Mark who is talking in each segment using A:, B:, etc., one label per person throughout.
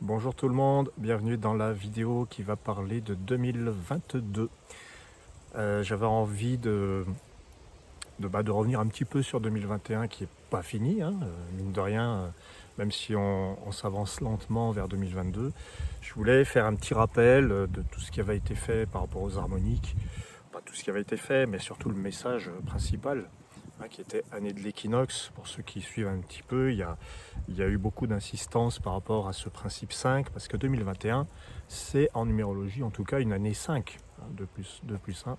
A: Bonjour tout le monde, bienvenue dans la vidéo qui va parler de 2022. J'avais envie de revenir un petit peu sur 2021 qui n'est pas fini, hein, mine de rien, même si on s'avance lentement vers 2022. Je voulais faire un petit rappel de tout ce qui avait été fait par rapport aux harmoniques. Pas tout ce qui avait été fait, mais surtout le message principal, hein, qui était année de l'équinoxe. Pour ceux qui suivent un petit peu, il y a eu beaucoup d'insistance par rapport à ce principe 5, parce que 2021, c'est en numérologie en tout cas une année 5, hein, de plus 1.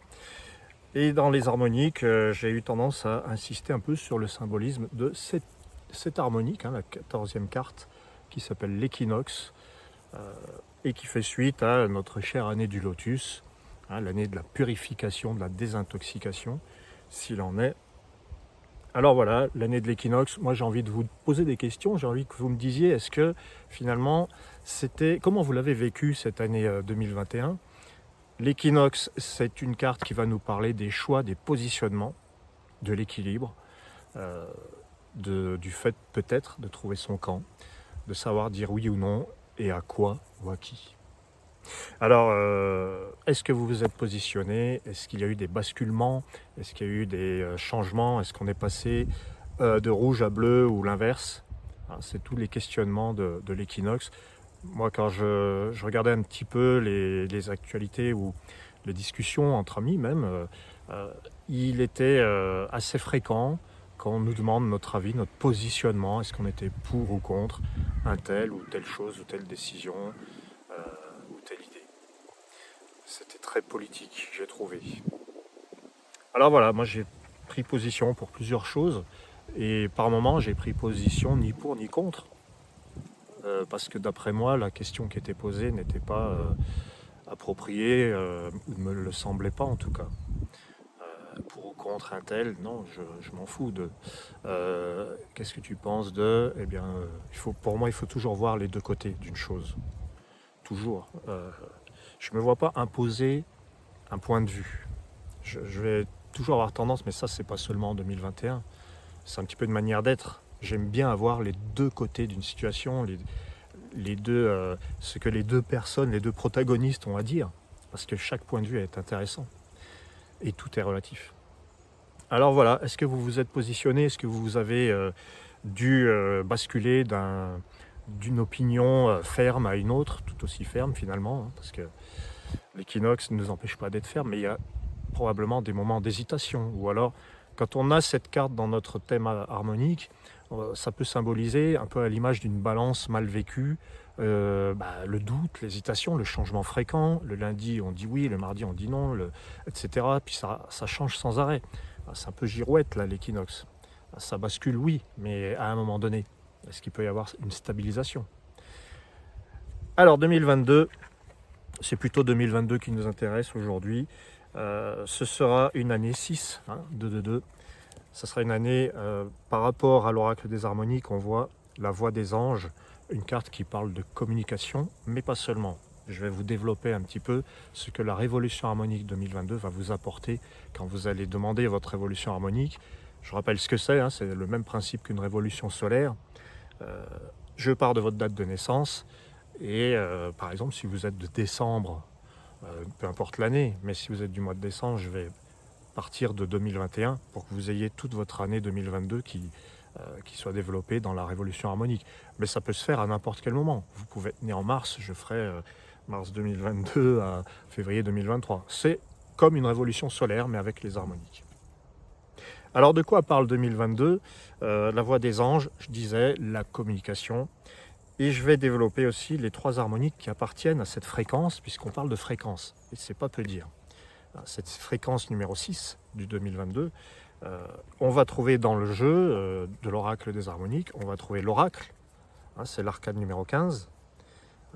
A: Et dans les harmoniques, j'ai eu tendance à insister un peu sur le symbolisme de cette harmonique, hein, la 14e carte, qui s'appelle l'équinoxe, et qui fait suite à notre chère année du lotus, hein, l'année de la purification, de la désintoxication, s'il en est. Alors voilà, l'année de l'équinoxe, moi j'ai envie de vous poser des questions, j'ai envie que vous me disiez, est-ce que finalement, comment vous l'avez vécu cette année 2021 ? L'équinoxe, c'est une carte qui va nous parler des choix, des positionnements, de l'équilibre, euh, du fait peut-être de trouver son camp, de savoir dire oui ou non, et à quoi ou à qui. Alors, est-ce que vous vous êtes positionné ? Est-ce qu'il y a eu des basculements ? Est-ce qu'il y a eu des changements ? Est-ce qu'on est passé de rouge à bleu ou l'inverse ? C'est tous les questionnements de l'équinoxe. Moi, quand je regardais un petit peu les actualités ou les discussions entre amis même, il était assez fréquent quand on nous demande notre avis, notre positionnement, est-ce qu'on était pour ou contre un tel ou telle chose ou telle décision ou telle idée. C'était très politique, j'ai trouvé. Alors voilà, moi j'ai pris position pour plusieurs choses et par moments j'ai pris position ni pour ni contre. Parce que d'après moi, la question qui était posée n'était pas appropriée, ou ne me le semblait pas en tout cas. Pour ou contre un tel, non, je m'en fous de. Qu'est-ce que tu penses de ? Eh bien, pour moi, il faut toujours voir les deux côtés d'une chose. Toujours. Je ne me vois pas imposer un point de vue. Je vais toujours avoir tendance, mais ça, c'est pas seulement en 2021, c'est un petit peu de manière d'être. J'aime bien avoir les deux côtés d'une situation, les deux, ce que les deux personnes, les deux protagonistes ont à dire, parce que chaque point de vue est intéressant et tout est relatif. Alors voilà, est-ce que vous vous êtes positionné ? Est-ce que vous avez dû basculer d'une opinion ferme à une autre, tout aussi ferme finalement, hein, parce que l'équinoxe ne nous empêche pas d'être ferme, mais il y a probablement des moments d'hésitation, ou alors quand on a cette carte dans notre thème harmonique, ça peut symboliser un peu à l'image d'une balance mal vécue, le doute, l'hésitation, le changement fréquent. Le lundi on dit oui, le mardi on dit non, etc. Puis ça change sans arrêt. C'est un peu girouette là l'équinoxe. Ça bascule oui, mais à un moment donné, est-ce qu'il peut y avoir une stabilisation ? Alors 2022, c'est plutôt 2022 qui nous intéresse aujourd'hui. Ce sera une année 6, hein, 2-2-2. Ce sera une année, par rapport à l'oracle des harmoniques, on voit la voix des anges, une carte qui parle de communication, mais pas seulement. Je vais vous développer un petit peu ce que la révolution harmonique 2022 va vous apporter quand vous allez demander votre révolution harmonique. Je rappelle ce que c'est, hein, c'est le même principe qu'une révolution solaire. Je pars de votre date de naissance et par exemple si vous êtes de décembre, peu importe l'année, mais si vous êtes du mois de décembre, je vais partir de 2021 pour que vous ayez toute votre année 2022 qui soit développée dans la révolution harmonique. Mais ça peut se faire à n'importe quel moment. Vous pouvez être né en mars, je ferai mars 2022 à février 2023. C'est comme une révolution solaire, mais avec les harmoniques. Alors de quoi parle 2022 ? La voix des anges, je disais, la communication. Et je vais développer aussi les trois harmoniques qui appartiennent à cette fréquence, puisqu'on parle de fréquence. Et c'est pas peu dire. Cette fréquence numéro 6 du 2022, on va trouver dans le jeu de l'oracle des harmoniques, on va trouver l'oracle, hein, c'est l'arcane numéro 15,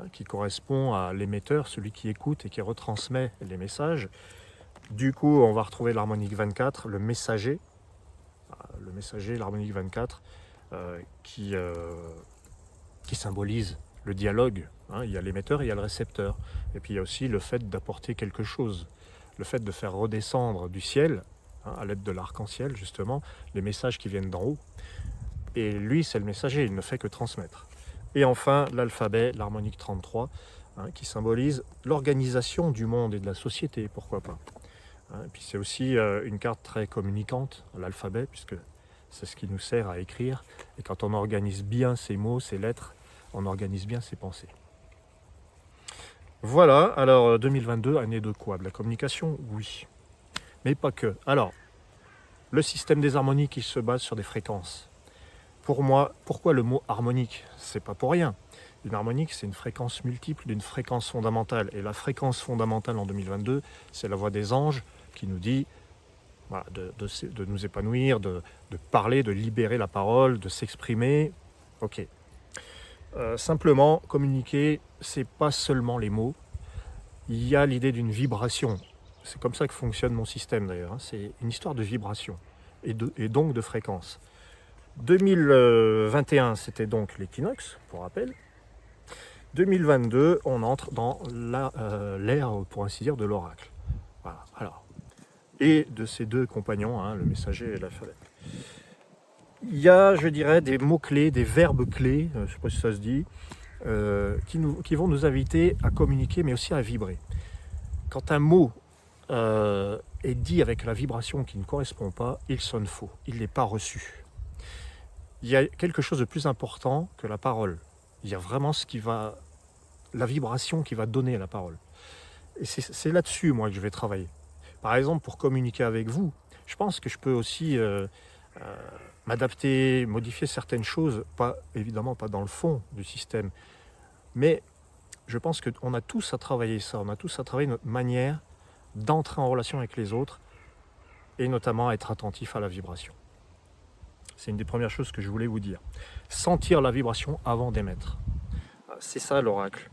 A: hein, qui correspond à l'émetteur, celui qui écoute et qui retransmet les messages. Du coup, on va retrouver l'harmonique 24, le messager, l'harmonique 24, qui symbolise le dialogue. Hein, il y a l'émetteur et il y a le récepteur. Et puis il y a aussi le fait d'apporter quelque chose, le fait de faire redescendre du ciel, hein, à l'aide de l'arc-en-ciel justement, les messages qui viennent d'en haut. Et lui, c'est le messager, il ne fait que transmettre. Et enfin, l'alphabet, l'harmonique 33, qui symbolise l'organisation du monde et de la société, pourquoi pas. Et puis c'est aussi une carte très communicante, l'alphabet, puisque c'est ce qui nous sert à écrire. Et quand on organise bien ces mots, ces lettres, on organise bien ses pensées. Voilà, alors 2022, année de quoi? De la communication? Oui. Mais pas que. Alors, le système des harmoniques, il se base sur des fréquences. Pour moi, pourquoi le mot harmonique? C'est pas pour rien. Une harmonique, c'est une fréquence multiple d'une fréquence fondamentale. Et la fréquence fondamentale en 2022, c'est la voix des anges qui nous dit voilà, de nous épanouir, de parler, de libérer la parole, de s'exprimer. Ok. Simplement, communiquer, c'est pas seulement les mots. Il y a l'idée d'une vibration. C'est comme ça que fonctionne mon système d'ailleurs. C'est une histoire de vibration et donc de fréquence. 2021, c'était donc l'équinoxe, pour rappel. 2022, on entre dans l'ère, pour ainsi dire, de l'oracle. Voilà. Alors, et de ces deux compagnons, le messager et l'alphabet. Il y a, je dirais, des mots-clés, des verbes clés, je ne sais pas si ça se dit, qui vont nous inviter à communiquer, mais aussi à vibrer. Quand un mot est dit avec la vibration qui ne correspond pas, il sonne faux, il n'est pas reçu. Il y a quelque chose de plus important que la parole. Il y a vraiment la vibration qui va donner la parole. Et c'est là-dessus, moi, que je vais travailler. Par exemple, pour communiquer avec vous, je pense que je peux aussi m'adapter, modifier certaines choses, évidemment pas dans le fond du système, mais je pense qu'on a tous à travailler ça, on a tous à travailler notre manière d'entrer en relation avec les autres et notamment à être attentif à la vibration. C'est une des premières choses que je voulais vous dire. Sentir la vibration avant d'émettre. C'est ça l'oracle.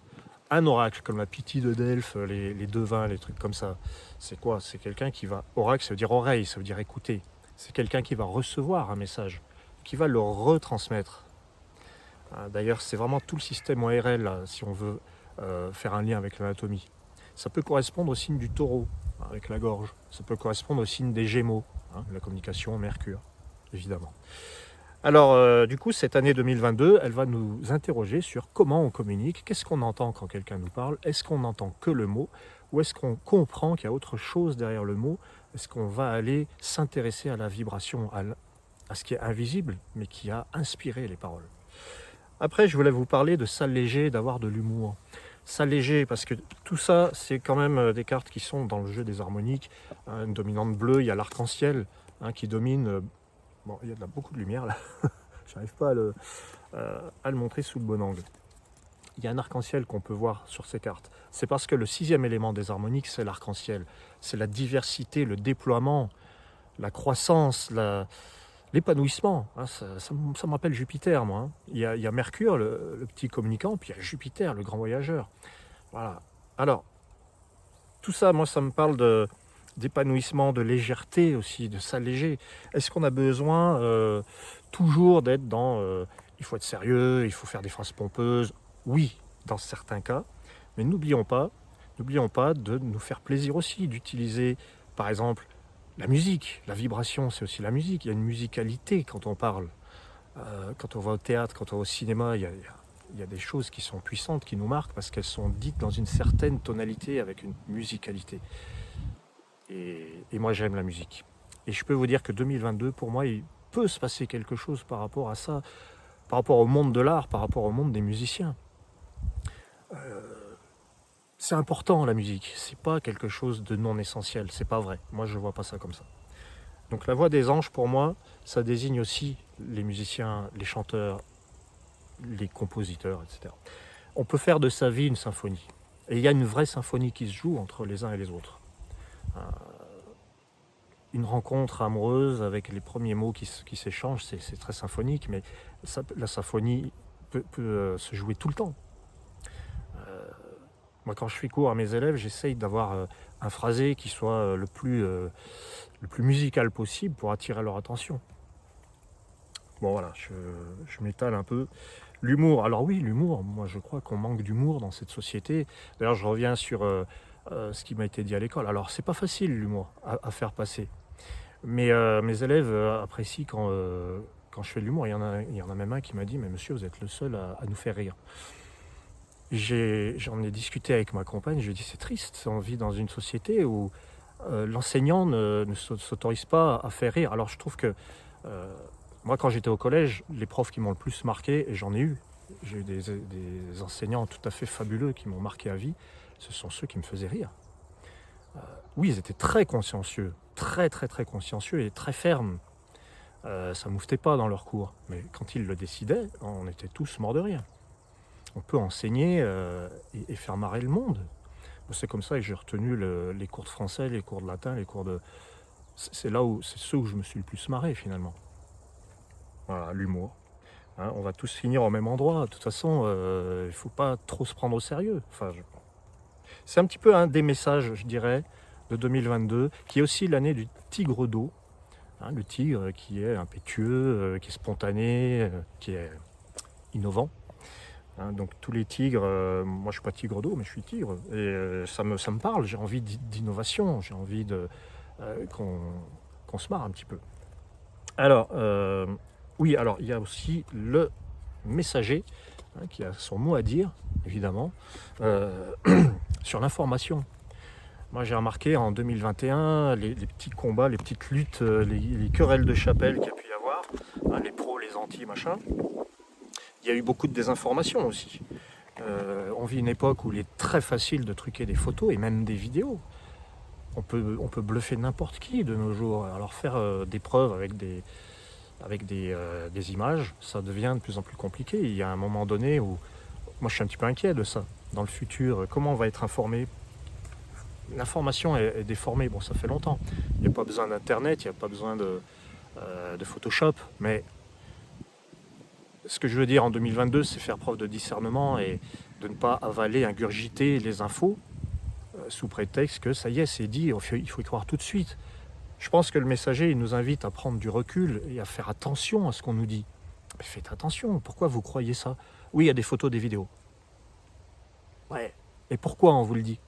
A: Un oracle comme la Pythie de Delphes, les devins, les trucs comme ça, c'est quoi? C'est quelqu'un qui va... Oracle, ça veut dire oreille, ça veut dire écouter. C'est quelqu'un qui va recevoir un message, qui va le retransmettre. D'ailleurs, c'est vraiment tout le système ORL, là, si on veut faire un lien avec l'anatomie. Ça peut correspondre au signe du taureau, avec la gorge. Ça peut correspondre au signe des Gémeaux, la communication, Mercure, évidemment. Alors, du coup, cette année 2022, elle va nous interroger sur comment on communique, qu'est-ce qu'on entend quand quelqu'un nous parle, est-ce qu'on n'entend que le mot, ou est-ce qu'on comprend qu'il y a autre chose derrière le mot, est-ce qu'on va aller s'intéresser à la vibration, à ce qui est invisible, mais qui a inspiré les paroles. Après, je voulais vous parler de s'alléger, d'avoir de l'humour. S'alléger, parce que tout ça, c'est quand même des cartes qui sont dans le jeu des harmoniques. Une dominante bleue, il y a l'arc-en-ciel qui domine... Bon, il y a beaucoup de lumière là, je n'arrive pas à le montrer sous le bon angle. Il y a un arc-en-ciel qu'on peut voir sur ces cartes. C'est parce que le 6e élément des harmoniques, c'est l'arc-en-ciel. C'est la diversité, le déploiement, la croissance, l'épanouissement. Ça me rappelle Jupiter, moi. Il y a Mercure, le petit communicant, puis il y a Jupiter, le grand voyageur. Voilà. Alors, tout ça, moi, ça me parle d'épanouissement, de légèreté aussi, de s'alléger. Est-ce qu'on a besoin toujours d'être dans il faut être sérieux, il faut faire des phrases pompeuses? Oui, dans certains cas, mais n'oublions pas de nous faire plaisir aussi, d'utiliser par exemple la musique, la vibration, c'est aussi la musique. Il y a une musicalité quand on parle, quand on va au théâtre, quand on va au cinéma, il y a des choses qui sont puissantes, qui nous marquent parce qu'elles sont dites dans une certaine tonalité avec une musicalité. Et moi, j'aime la musique. Et je peux vous dire que 2022, pour moi, il peut se passer quelque chose par rapport à ça, par rapport au monde de l'art, par rapport au monde des musiciens. C'est important, la musique. C'est pas quelque chose de non essentiel. C'est pas vrai. Moi, je vois pas ça comme ça. Donc, la voix des anges, pour moi, ça désigne aussi les musiciens, les chanteurs, les compositeurs, etc. On peut faire de sa vie une symphonie. Et il y a une vraie symphonie qui se joue entre les uns et les autres. Une rencontre amoureuse avec les premiers mots qui s'échangent, c'est très symphonique, mais la symphonie peut se jouer tout le temps. Moi, quand je fais cours à mes élèves, j'essaye d'avoir un phrasé qui soit le plus musical possible pour attirer leur attention. Bon, voilà, je m'étale un peu. L'humour, alors oui, l'humour, moi je crois qu'on manque d'humour dans cette société. D'ailleurs, je reviens sur ce qui m'a été dit à l'école. Alors, c'est pas facile l'humour à faire passer. Mais mes élèves apprécient quand je fais de l'humour, il y en a même un qui m'a dit « Mais monsieur, vous êtes le seul à nous faire rire ». J'en ai discuté avec ma compagne, je lui ai dit « C'est triste, on vit dans une société où l'enseignant ne s'autorise pas à faire rire ». Alors je trouve que, moi quand j'étais au collège, les profs qui m'ont le plus marqué, et j'en ai eu, j'ai eu des enseignants tout à fait fabuleux qui m'ont marqué à vie, ce sont ceux qui me faisaient rire. Oui, ils étaient très consciencieux, très très très consciencieux et très fermes. Ça ne mouftait pas dans leurs cours, mais quand ils le décidaient, on était tous morts de rire. On peut enseigner et faire marrer le monde. C'est comme ça que j'ai retenu les cours de français, les cours de latin, les cours de... C'est ceux où je me suis le plus marré finalement. Voilà, l'humour. Hein, on va tous finir au même endroit. De toute façon, il ne faut pas trop se prendre au sérieux. Enfin, c'est un petit peu un des messages, je dirais, de 2022, qui est aussi l'année du tigre d'eau. Hein, le tigre qui est impétueux, qui est spontané, qui est innovant. Hein, donc tous les tigres, moi je ne suis pas tigre d'eau, mais je suis tigre. Et ça me parle, j'ai envie d'innovation, j'ai envie qu'on se marre un petit peu. Alors, oui, alors il y a aussi le messager, hein, qui a son mot à dire, évidemment, sur l'information. Moi j'ai remarqué en 2021 les petits combats, les petites luttes, les querelles de chapelle qu'il y a pu y avoir, hein, les pros, les anti, machin. Il y a eu beaucoup de désinformation aussi. On vit une époque où il est très facile de truquer des photos et même des vidéos. On peut bluffer n'importe qui de nos jours. Alors faire des preuves avec des images, ça devient de plus en plus compliqué. Il y a un moment donné où moi je suis un petit peu inquiet de ça. Dans le futur, comment on va être informé? L'information est déformée, bon ça fait longtemps. Il n'y a pas besoin d'internet, il n'y a pas besoin de Photoshop, mais ce que je veux dire en 2022, c'est faire preuve de discernement et de ne pas avaler, ingurgiter les infos sous prétexte que ça y est, c'est dit, il faut y croire tout de suite. Je pense que le messager, il nous invite à prendre du recul et à faire attention à ce qu'on nous dit. Mais faites attention, pourquoi vous croyez ça? Oui, il y a des photos, des vidéos. Ouais, et pourquoi on vous le dit?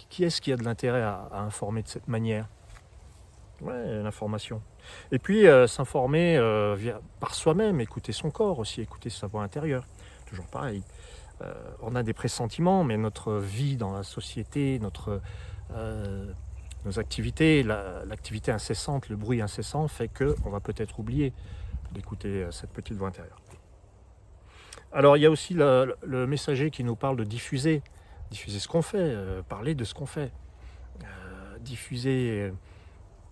A: Qui est-ce qui a de l'intérêt à informer de cette manière? Ouais, l'information. Et puis s'informer par soi-même, écouter son corps aussi, écouter sa voix intérieure. Toujours pareil. On a des pressentiments, mais notre vie dans la société, nos activités, l'activité incessante, le bruit incessant fait qu'on va peut-être oublier d'écouter cette petite voix intérieure. Alors il y a aussi le messager qui nous parle de diffuser ce qu'on fait, parler de ce qu'on fait, diffuser,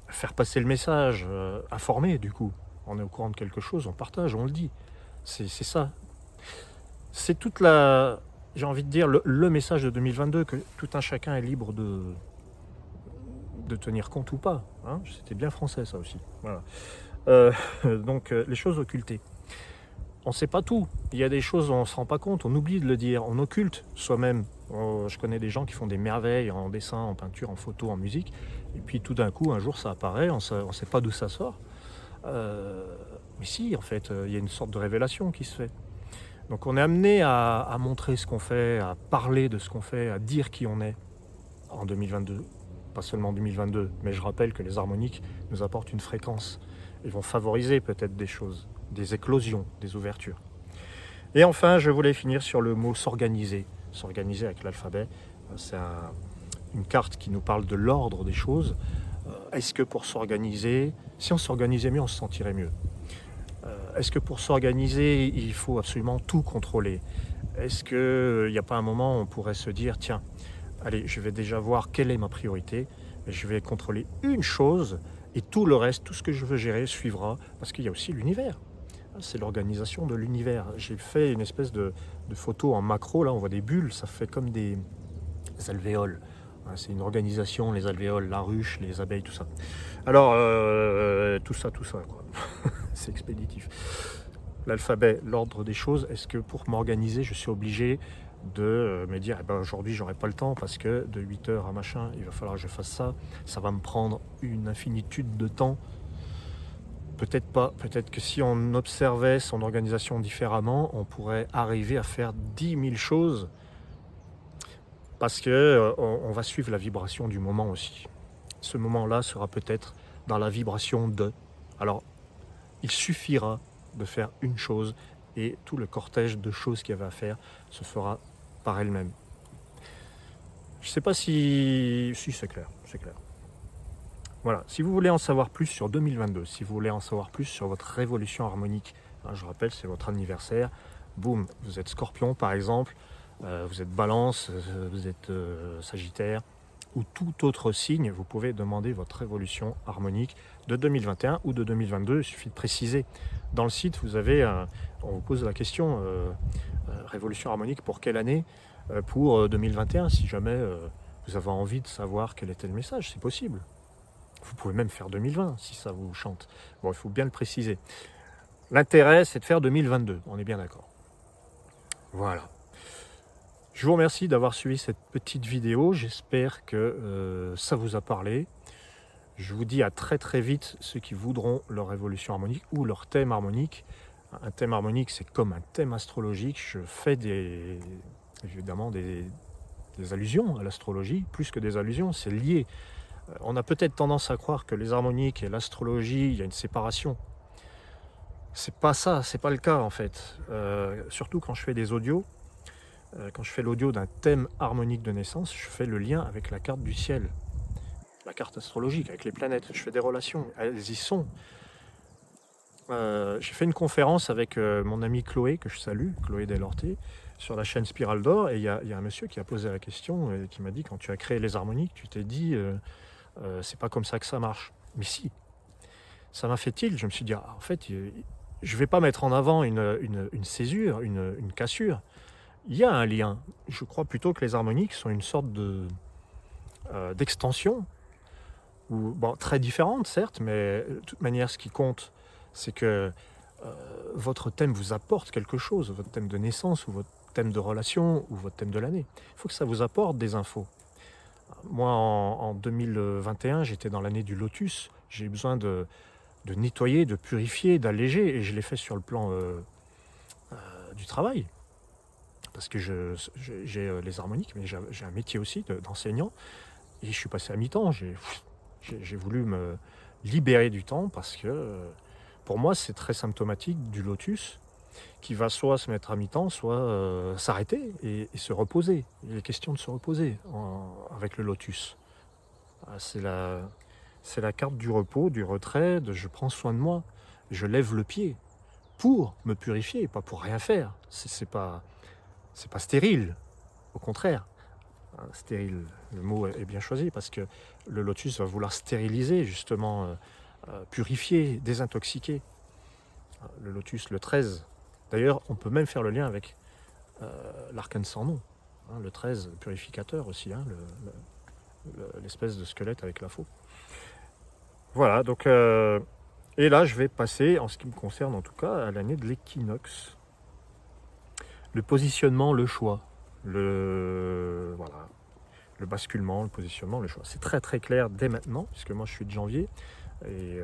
A: faire passer le message, informer du coup. On est au courant de quelque chose, on partage, on le dit. C'est ça. C'est toute j'ai envie de dire, le message de 2022, que tout un chacun est libre de tenir compte ou pas. Hein. C'était bien français ça aussi. Voilà. Donc les choses occultées. On ne sait pas tout. Il y a des choses où on ne se rend pas compte, on oublie de le dire, on occulte soi-même. Je connais des gens qui font des merveilles en dessin, en peinture, en photo, en musique, et puis tout d'un coup, un jour, ça apparaît, on ne sait pas d'où ça sort. Mais si, en fait, il y a une sorte de révélation qui se fait. Donc on est amené à montrer ce qu'on fait, à parler de ce qu'on fait, à dire qui on est en 2022. Pas seulement 2022, mais je rappelle que les harmoniques nous apportent une fréquence et vont favoriser peut-être des choses, des éclosions, des ouvertures. Et enfin, je voulais finir sur le mot s'organiser. S'organiser avec l'alphabet, c'est une carte qui nous parle de l'ordre des choses. Est-ce que pour s'organiser, si on s'organisait mieux, on se sentirait mieux? Est-ce que pour s'organiser, il faut absolument tout contrôler? Est-ce qu'il n'y a pas un moment où on pourrait se dire, tiens, allez, je vais déjà voir quelle est ma priorité, je vais contrôler une chose, et tout le reste, tout ce que je veux gérer suivra, parce qu'il y a aussi l'univers. C'est l'organisation de l'univers. J'ai fait une espèce de photo en macro, là on voit des bulles, ça fait comme des alvéoles. C'est une organisation, les alvéoles, la ruche, les abeilles, tout ça. Alors, tout ça, quoi. C'est expéditif. L'alphabet, l'ordre des choses, est-ce que pour m'organiser, je suis obligé de me dire, aujourd'hui, j'aurai pas le temps parce que de 8h à machin, il va falloir que je fasse ça. Ça va me prendre une infinitude de temps. Peut-être pas. Peut-être que si on observait son organisation différemment, on pourrait arriver à faire 10 000 choses parce que on va suivre la vibration du moment aussi. Ce moment-là sera peut-être dans la vibration de. Alors, il suffira de faire une chose et tout le cortège de choses qu'il y avait à faire se fera par elle-même. Je ne sais pas si c'est clair, c'est clair. Voilà, si vous voulez en savoir plus sur 2022, si vous voulez en savoir plus sur votre révolution harmonique, hein, je rappelle, c'est votre anniversaire, boum, vous êtes Scorpion par exemple, vous êtes Balance, vous êtes Sagittaire, ou tout autre signe, vous pouvez demander votre révolution harmonique de 2021 ou de 2022, il suffit de préciser. Dans le site, vous avez, on vous pose la question, révolution harmonique pour quelle année? Pour 2021, si jamais vous avez envie de savoir quel était le message, c'est possible. Vous pouvez même faire 2020 si ça vous chante. Bon, il faut bien le préciser. L'intérêt, c'est de faire 2022, on est bien d'accord. Voilà. Je vous remercie d'avoir suivi cette petite vidéo. J'espère que ça vous a parlé. Je vous dis à très très vite ceux qui voudront leur révolution harmonique ou leur thème harmonique. Un thème harmonique, c'est comme un thème astrologique. Je fais évidemment des allusions à l'astrologie, plus que des allusions, c'est lié. On a peut-être tendance à croire que les harmoniques et l'astrologie, il y a une séparation. C'est pas ça, c'est pas le cas en fait. Surtout quand je fais des audios, quand je fais l'audio d'un thème harmonique de naissance, je fais le lien avec la carte du ciel, la carte astrologique, avec les planètes. Je fais des relations, elles y sont. J'ai fait une conférence avec mon ami Chloé, que je salue, Chloé Delorté, sur la chaîne Spirale d'Or, et il y a un monsieur qui a posé la question, qui m'a dit, quand tu as créé les harmoniques, tu t'es dit, c'est pas comme ça que ça marche. Mais si, ça m'a fait tilt, je me suis dit, en fait, je vais pas mettre en avant une césure, une cassure. Il y a un lien. Je crois plutôt que les harmoniques sont une sorte d'extension, bon, très différente certes, mais de toute manière, ce qui compte, c'est que votre thème vous apporte quelque chose, votre thème de naissance, ou votre thème de relation, ou votre thème de l'année. Il faut que ça vous apporte des infos. Moi, en 2021, j'étais dans l'année du lotus. J'ai eu besoin de nettoyer, de purifier, d'alléger, et je l'ai fait sur le plan du travail. Parce que j'ai les harmoniques, mais j'ai un métier aussi d'enseignant, et je suis passé à mi-temps. J'ai voulu me libérer du temps parce que pour moi c'est très symptomatique du lotus qui va soit se mettre à mi-temps, soit s'arrêter et se reposer. Il est question de se reposer avec le lotus. C'est la carte du repos, du retrait, je prends soin de moi, je lève le pied pour me purifier, pas pour rien faire. C'est pas stérile, au contraire. Stérile, le mot est bien choisi parce que le lotus va vouloir stériliser, justement, purifier, désintoxiquer. Le lotus, le 13. D'ailleurs, on peut même faire le lien avec l'arcane sans nom. Le 13, purificateur aussi, l'espèce de squelette avec la faux. Voilà, donc, et là, je vais passer, en ce qui me concerne en tout cas, à l'année de l'équinoxe. Le positionnement, le choix. Voilà, le basculement, le positionnement, le choix. C'est très très clair dès maintenant, puisque moi je suis de janvier et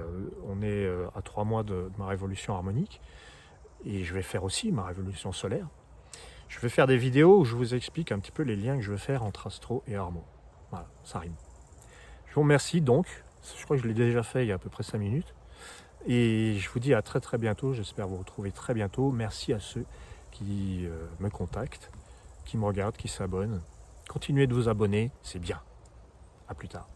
A: on est à 3 mois de ma révolution harmonique, et je vais faire aussi ma révolution solaire. Je vais faire des vidéos où je vous explique un petit peu les liens que je veux faire entre astro et harmo. Voilà, ça rime. Je vous remercie donc, je crois que je l'ai déjà fait il y a à peu près 5 minutes, et je vous dis à très très bientôt, j'espère vous retrouver très bientôt. Merci à ceux qui me contactent, qui me regardent, qui s'abonnent. Continuez de vous abonner, c'est bien. À plus tard.